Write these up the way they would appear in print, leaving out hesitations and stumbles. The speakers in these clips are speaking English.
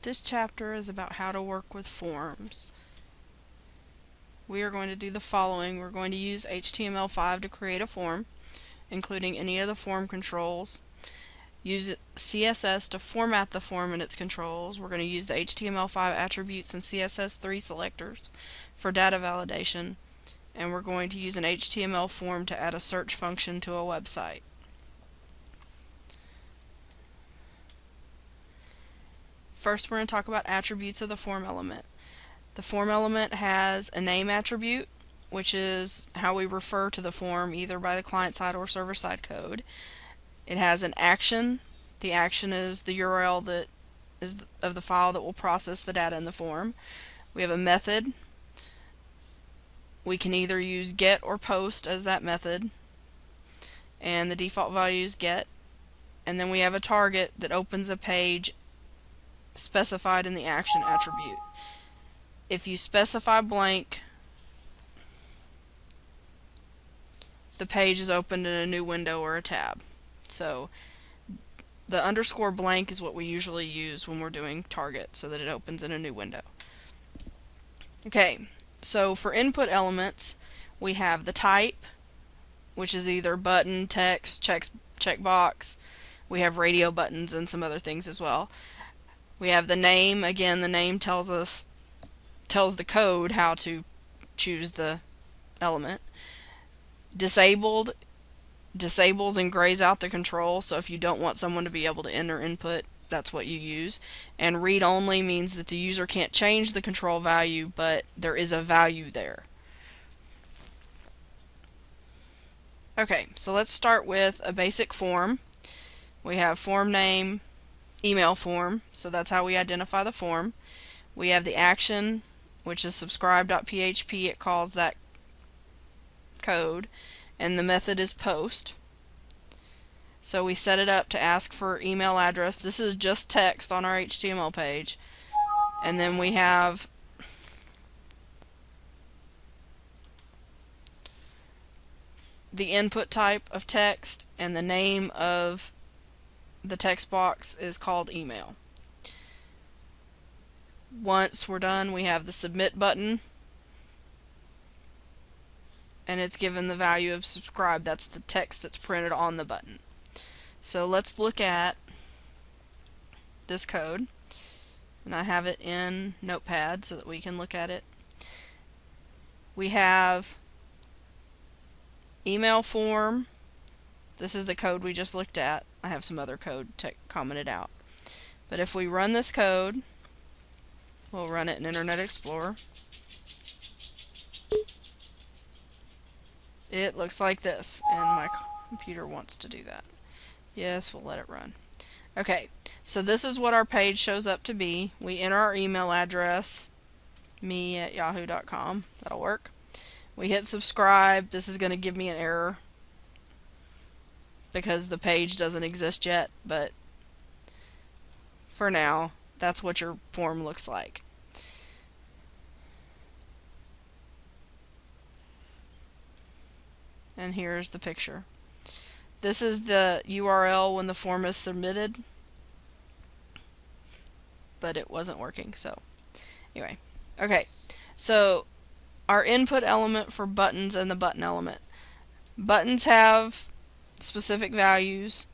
This chapter is about how to work with forms. We are going to do the following. We're going to use HTML5 to create a form, including any of the form controls. Use CSS to format the form and its controls. We're going to use the HTML5 attributes and CSS3 selectors for data validation. And we're going to use an HTML form to add a search function to a website. First, we're going to talk about attributes of the form element. The form element has a name attribute, which is how we refer to the form either by the client-side or server-side code. It has an action. The action is the URL that is of the file that will process the data in the form. We have a method. We can either use get or post as that method, and the default value is get. And then we have a target that opens a page specified in the action attribute. If you specify blank, the page is opened in a new window or a tab. So the underscore blank is what we usually use when we're doing target, so that it opens in a new window. Okay, so for input elements, we have the type, which is either button, text, checkbox. We have radio buttons and some other things as well. We have the name. Again, the name tells the code how to choose the element. Disabled disables and grays out the control, so if you don't want someone to be able to enter input, that's what you use. And read only means that the user can't change the control value, but there is a value there. Okay, so let's start with a basic form. We have form name, email form, so that's how we identify the form. We have the action, which is subscribe.php. It calls that code, and the method is post. So we set it up to ask for email address. This is just text on our HTML page. And then we have the input type of text, and the name of the text box is called email. Once we're done, we have the submit button, and it's given the value of subscribe. That's the text that's printed on the button. So let's look at this code, and I have it in Notepad so that we can look at it. We have email form. This is the code we just looked at. I have some other code commented out. But if we run this code, we'll run it in Internet Explorer. It looks like this, and my computer wants to do that. Yes, we'll let it run. Okay, so this is what our page shows up to be. We enter our email address, me@yahoo.com. That'll work. We hit subscribe. This is going to give me an error because the page doesn't exist yet, but for now, that's what your form looks like. And here's the picture. This is the URL when the form is submitted, but it wasn't working, so anyway. Okay, so our input element for buttons and the button element. Buttons have specific values.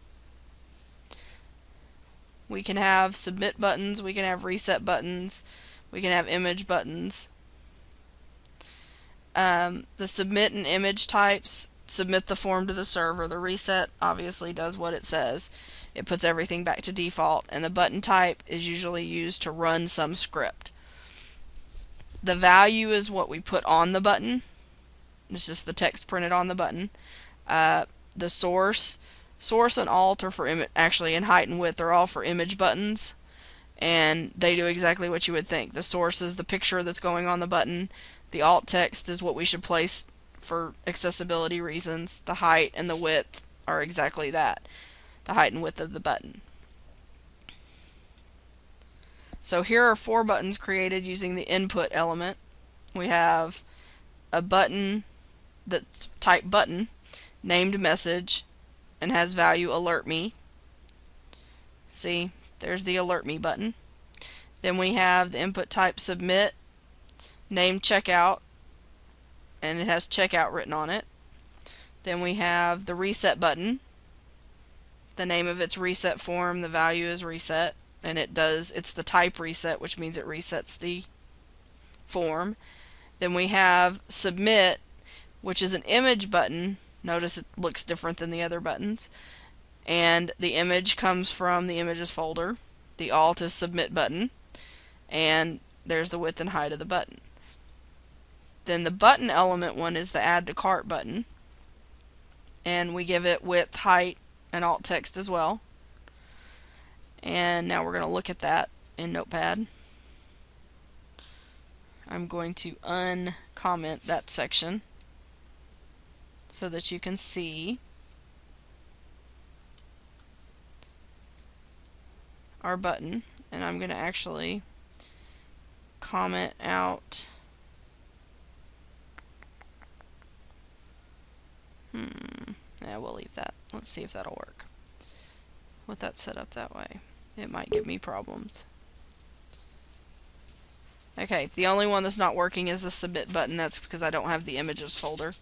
We can have submit buttons, we can have reset buttons, we can have image buttons. The submit and image types submit the form to the server. The reset obviously does what it says. It puts everything back to default, and the button type is usually used to run some script. The value is what we put on the button. It's just the text printed on the button. The source and alt are for actually, and height and width are all for image buttons, and they do exactly what you would think. The source is the picture that's going on the button. The alt text is what we should place for accessibility reasons. The height and the width are exactly that, the height and width of the button. So here are 4 buttons created using the input element. We have a button that's type button, named message, and has value alert me. See, there's the alert me button. Then we have the input type submit, name checkout, and it has checkout written on it. Then we have the reset button. The name of its reset form, the value is reset, and it's the type reset, which means it resets the form. Then we have submit, which is an image button. Notice it looks different than the other buttons. And the image comes from the images folder. The alt is submit button. And there's the width and height of the button. Then the button element one is the add to cart button. And we give it width, height, and alt text as well. And now we're going to look at that in Notepad. I'm going to uncomment that section so that you can see our button, and I'm going to actually comment out yeah, we'll leave that. Let's see if that'll work with that set up that way. It might give me problems. Okay, the only one that's not working is the submit button. That's because I don't have the images folder.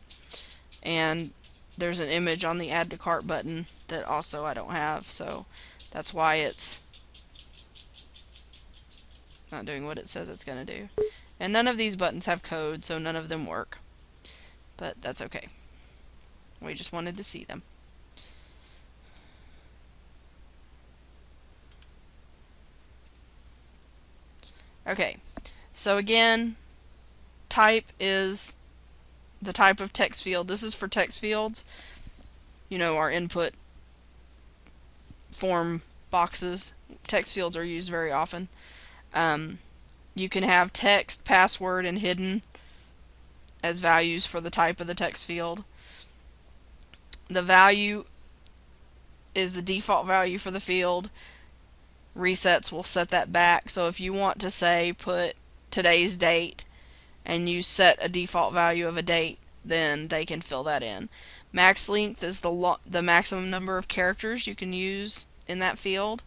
And there's an image on the add to cart button that also I don't have, so that's why it's not doing what it says it's going to do. And none of these buttons have code, so none of them work. But that's okay. We just wanted to see them. Okay, so again, type is the type of text field. This is for text fields. You know, our input form boxes. Text fields are used very often. You can have text, password, and hidden as values for the type of the text field. The value is the default value for the field. Resets will set that back. So if you want to say put today's date and you set a default value of a date, then they can fill that in. Max length is the maximum number of characters you can use in that field.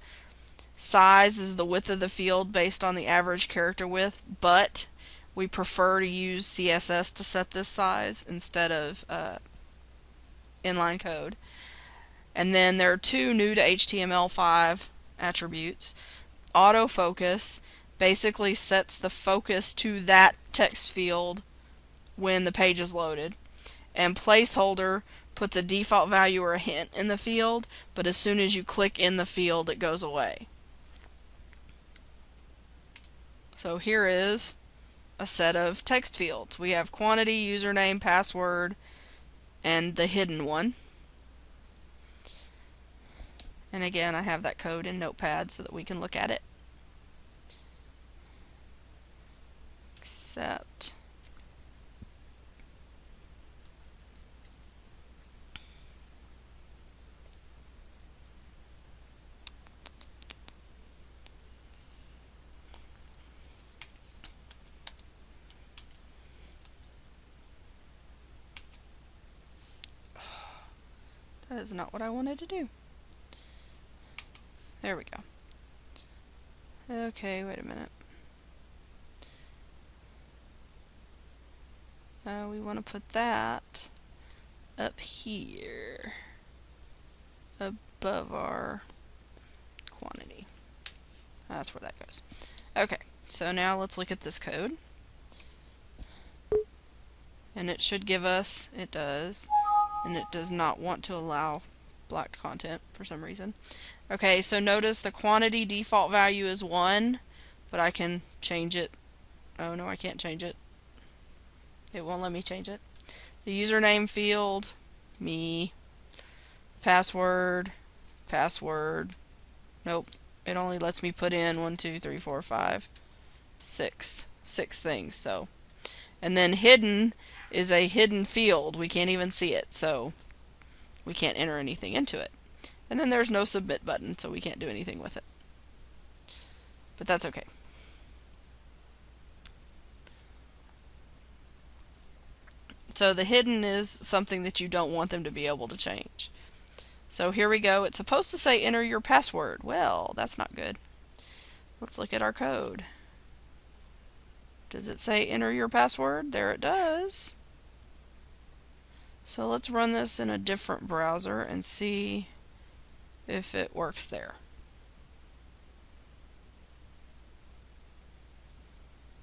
Size is the width of the field based on the average character width, but we prefer to use CSS to set this size instead of inline code. And then there are two new to HTML5 attributes. Autofocus basically sets the focus to that text field when the page is loaded. And placeholder puts a default value or a hint in the field, but as soon as you click in the field, it goes away. So here is a set of text fields. We have quantity, username, password, and the hidden one. And again, I have that code in Notepad so that we can look at it. Except that is not what I wanted to do. There we go. Okay, wait a minute. We want to put that up here above our quantity. That's where that goes. Okay, so now let's look at this code. And it should give us, it does, and it does not want to allow black content for some reason. Okay, so notice the quantity default value is 1, but I can change it. Oh no, I can't change it. It won't let me change it. The username field, me. Password, password. Nope, it only lets me put in 1, 2, 3, 4, 5, 6 things. So, and then hidden is a hidden field. We can't even see it, so we can't enter anything into it. And then there's no submit button, so we can't do anything with it. But that's okay. So the hidden is something that you don't want them to be able to change. So here we go. It's supposed to say enter your password. Well, that's not good. Let's look at our code. Does it say enter your password? There it does. So let's run this in a different browser and see if it works there.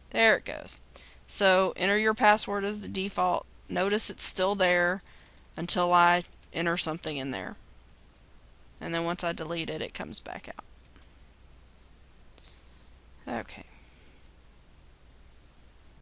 There it goes. So enter your password as the default. Notice it's still there until I enter something in there. And then once I delete it, it comes back out. Okay.